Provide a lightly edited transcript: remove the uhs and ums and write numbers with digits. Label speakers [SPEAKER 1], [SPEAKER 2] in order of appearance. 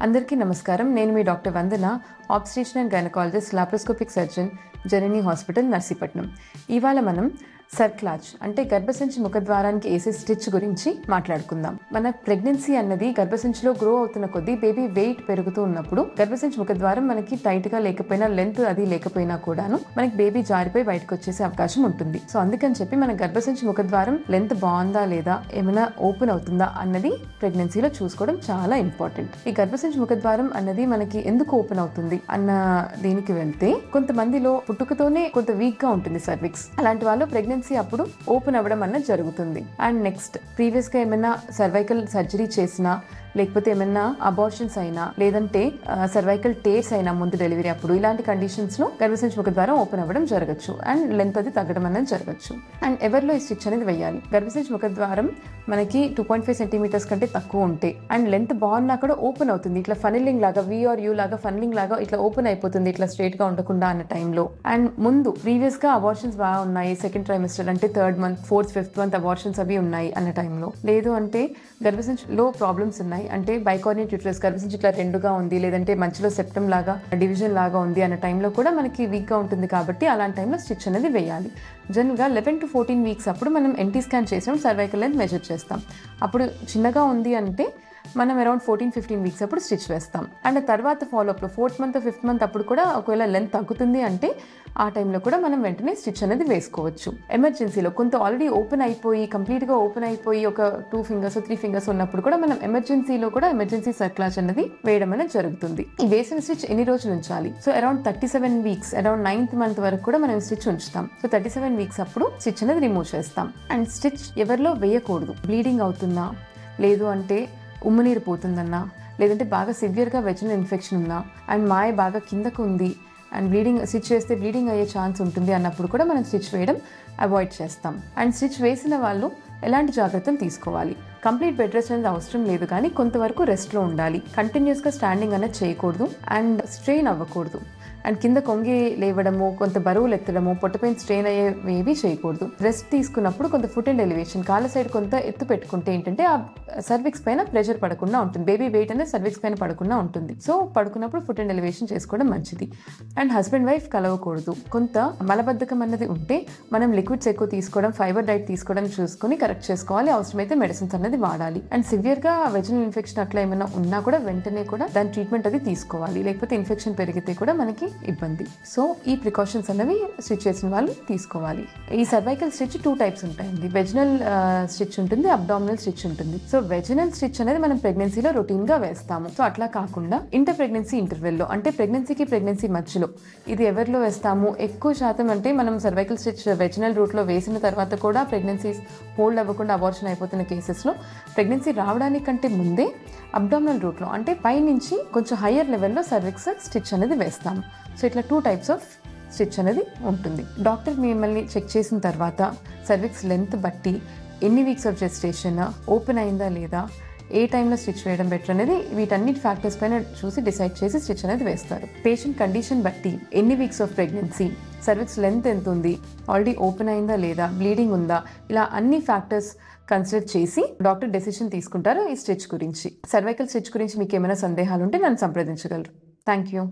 [SPEAKER 1] అందరికీ నమస్కారం. నేను మీ doctor Vandana, obstetrician and gynaecologist, laparoscopic surgeon, Janani hospital, Narsipatnam. ఇవాళ మనం సర్క్లాజ్ అంటే గర్భసంచి ముఖద్వారానికి వేసే స్టిచ్ గురించి మాట్లాడుకుందాం. మన ప్రెగ్నెన్సీ అన్నది గర్భసంచిలో గ్రో అవుతున్న కొద్దీ బేబీ వెయిట్ పెరుగుతూ ఉన్నప్పుడు గర్భసంచి ముఖద్వారం మనకి టైట్ గా లేకపోయినా, లెంత్ అది లేకపోయినా కూడాను మనకి బేబీ జారిపోయి బయటకు వచ్చేసే అవకాశం ఉంటుంది. సో అందుకని చెప్పి మన గర్భసంచి ముఖద్వారం లెంత్ బాగుందా లేదా, ఏమైనా ఓపెన్ అవుతుందా అన్నది ప్రెగ్నెన్సీలో చూసుకోవడం చాలా ఇంపార్టెంట్. ఈ గర్భసంచి ముఖద్వారం అన్నది మనకి ఎందుకు ఓపెన్ అవుతుంది అన్న దీనికి వెళ్తే, కొంతమందిలో పుట్టుకతోనే కొంత వీక్ గా ఉంటుంది సర్విక్స్. అలాంటి వాళ్ళు ప్రెగ్నెన్సీ అప్పుడు ఓపెన్ అవ్వడం అన్నది జరుగుతుంది. అండ్ నెక్స్ట్, ప్రీవియస్ గా ఏమైనా సర్వైకల్ సర్జరీ చేసినా, లేకపోతే ఏమైనా అబార్షన్స్ అయినా, లేదంటే సర్వైకల్ టేర్స్ అయినా ముందు డెలివరీ అప్పుడు, ఇలాంటి కండిషన్స్ లో గర్భసంచి ముఖద్వారం ఓపెన్ అవ్వడం జరగచ్చు అండ్ లెంత్ అది తగ్గడం అనేది జరగచ్చు. అండ్ ఎవరిలో ఈ స్టిచ్ అనేది వేయాలి? గర్భసంచి ముఖద్వారం మనకి 2.5 సెంటీమీటర్స్ కంటే తక్కువ ఉంటే అండ్ లెంత్ బాగున్నా కూడా ఓపెన్ అవుతుంది, ఇట్లా ఫనలింగ్ లాగా, వి ఆర్ యూ లాగా ఫనలింగ్ లాగా ఇట్లా ఓపెన్ అయిపోతుంది, ఇట్లా స్ట్రైట్ గా ఉండకుండా అన్న టైంలో. అండ్ ముందు ప్రీవియస్ గా అబార్షన్స్ బాగా ఉన్నాయి, సెకండ్ ట్రైమిస్టర్ అంటే 3rd month, 4th, 5th month abortions అవి ఉన్నాయి అన్న టైంలో, లేదు అంటే గర్భసంచిలో ప్రాబ్లమ్స్ ఉన్నాయి అంటే బైకార్నియట్ యూట్రస్, గర్భసంచి ఇట్లా రెండుగా ఉంది, లేదంటే మధ్యలో సెప్టమ్ లాగా డివిజన్ లాగా ఉంది అన్న టైంలో కూడా మనకి వీక్ గా ఉంటుంది. కాబట్టి అలాంటి టైంలో స్టిచ్ అనేది వేయాలి. జనరల్గా 11 to 14 వీక్స్ అప్పుడు మనం ఎన్టీ స్కాన్ చేసినప్పుడు సర్వైకల్ లెంత్ మెజర్ చేస్తాం. అప్పుడు చిన్నగా ఉంది అంటే మనం అరౌండ్ 14-15 వీక్స్ అప్పుడు స్టిచ్ వేస్తాం. అండ్ తర్వాత ఫాలోఅప్లో 4th మంత్, 5th మంత్ అప్పుడు కూడా ఒకవేళ లెంత్ తగ్గుతుంది అంటే ఆ టైంలో కూడా మనం వెంటనే స్టిచ్ అనేది వేసుకోవచ్చు. ఎమర్జెన్సీలో కొంత ఆల్రెడీ ఓపెన్ అయిపోయి, కంప్లీట్గా ఓపెన్ అయిపోయి ఒక 2 fingers, 3 fingers ఉన్నప్పుడు కూడా మనం ఎమర్జెన్సీలో కూడా ఎమర్జెన్సీ సర్క్లాజ్ అనేది వేయడం అనేది జరుగుతుంది. ఈ వేసిన స్టిచ్ ఎన్ని రోజులు ఉంచాలి? So around 37 weeks, around 9th month వరకు కూడా మనం స్టిచ్ ఉంచుతాం. సో 37 వీక్స్ అప్పుడు స్టిచ్ అనేది రిమూవ్ చేస్తాం. అండ్ స్టిచ్ ఎవరిలో వేయకూడదు? బ్లీడింగ్ అవుతుందా, లేదు అంటే ఉమ్మనీరు పోతుందన్నా, లేదంటే బాగా సివియర్గా వెజినల్ ఇన్ఫెక్షన్ ఉన్నా, అండ్ మాయ బాగా కిందకు ఉంది అండ్ బ్లీడింగ్, స్టిచ్ వేస్తే బ్లీడింగ్ అయ్యే ఛాన్స్ ఉంటుంది అన్నప్పుడు కూడా మనం స్టిచ్ వేయడం అవాయిడ్ చేస్తాం. అండ్ స్టిచ్ వేసిన వాళ్ళు ఎలాంటి జాగ్రత్తలు తీసుకోవాలి? కంప్లీట్ బెడ్ రెస్ట్ అనేది అవసరం లేదు, కానీ కొంతవరకు రెస్ట్లో ఉండాలి. కంటిన్యూస్గా స్టాండింగ్ అనేది చేయకూడదు అండ్ స్ట్రెయిన్ అవ్వకూడదు. అండ్ కింద కొంగి లేవడము, కొంత బరువులు ఎత్తడము, పొట్టపైన స్ట్రెయిన్ అయ్యేవి చేయకూడదు. రెస్ట్ తీసుకున్నప్పుడు కొంత ఫుట్ అండ్ ఎలివేషన్, కాళ్ళ సైడ్ కొంత ఎత్తు పెట్టుకుంటే ఏంటంటే ఆ సర్విక్స్ పైన ప్రెషర్ పడకుండా ఉంటుంది, బేబీ వెయిట్ అనేది సర్విక్స్ పైన పడకుండా ఉంటుంది. సో పడుకున్నప్పుడు ఫుట్ అండ్ ఎలివేషన్ చేసుకోవడం మంచిది. అండ్ హస్బెండ్ వైఫ్ కలవకూడదు. కొంత మలబద్ధకం అన్నది ఉంటే మనం లిక్విడ్స్ ఎక్కువ తీసుకోవడం, ఫైబర్ డైట్ తీసుకోవడం చూసుకుని కరెక్ట్ చేసుకోవాలి. అవసరమైతే మెడిసిన్స్ అనేది వాడాలి. అండ్ సివియర్గా వెజినల్ ఇన్ఫెక్షన్ అట్లా ఏమైనా ఉన్నా కూడా వెంటనే కూడా దాని ట్రీట్మెంట్ అది తీసుకోవాలి, లేకపోతే ఇన్ఫెక్షన్ పెరిగితే కూడా మనకి ఇబ్బంది. సో ఈ ప్రికాషన్స్ అనేవి స్టిచ్ చేసిన వాళ్ళు తీసుకోవాలి. ఈ సర్వైకల్ స్టిచ్ 2 టైప్స్ ఉంటాయండి. వెజినల్ స్టిచ్ ఉంటుంది, అబ్డామినల్ స్టిచ్ ఉంటుంది. సో వెజినల్ స్టిచ్ అనేది మనం ప్రెగ్నెన్సీలో రొటీన్ గా వేస్తాము. సో అట్లా కాకుండా ఇంటర్ ప్రెగ్నెన్సీ ఇంటర్వెల్లో, అంటే ప్రెగ్నెన్సీకి ప్రెగ్నెన్సీ మధ్యలో ఇది ఎవరిలో వేస్తాము? ఎక్కువ శాతం అంటే మనం సర్వైకల్ స్టిచ్ వెజినల్ రూట్ లో వేసిన తర్వాత కూడా ప్రెగ్నెన్సీస్ హోల్డ్ అవ్వకుండా అబార్షన్ అయిపోతున్న కేసెస్లో ప్రెగ్నెన్సీ రావడానికంటే ముందే అబ్డామినల్ రూట్లో, అంటే పై నుంచి కొంచెం హయ్యర్ లెవెల్లో సర్విక్స్ స్టిచ్ అనేది వేస్తాము. సో ఇట్లా 2 టైప్స్ ఆఫ్ స్టిచ్ అనేది ఉంటుంది. డాక్టర్ మిమ్మల్ని చెక్ చేసిన తర్వాత సర్విక్స్ లెంత్ బట్టి, ఎన్ని వీక్స్ ఆఫ్ జెస్టేషన్, ఓపెన్ అయిందా లేదా, ఏ టైంలో స్టిచ్ వేయడం బెటర్ అనేది వీటన్నిటి ఫ్యాక్టర్స్ పైన చూసి డిసైడ్ చేసి స్టిచ్ అనేది వేస్తారు. పేషెంట్ కండిషన్ బట్టి, ఎన్ని weeks of pregnancy, cervix length ఎంత ఉంది, ఆల్రెడీ ఓపెన్ అయిందా లేదా, బ్లీడింగ్ ఉందా, ఇలా అన్ని ఫ్యాక్టర్స్ కన్సిడర్ చేసి డాక్టర్ డెసిషన్ తీసుకుంటారు ఈ స్టిచ్ గురించి. సర్వైకల్ స్టిచ్ గురించి మీకు ఏమైనా సందేహాలు ఉంటే నన్ను సంప్రదించగలరు. Thank you.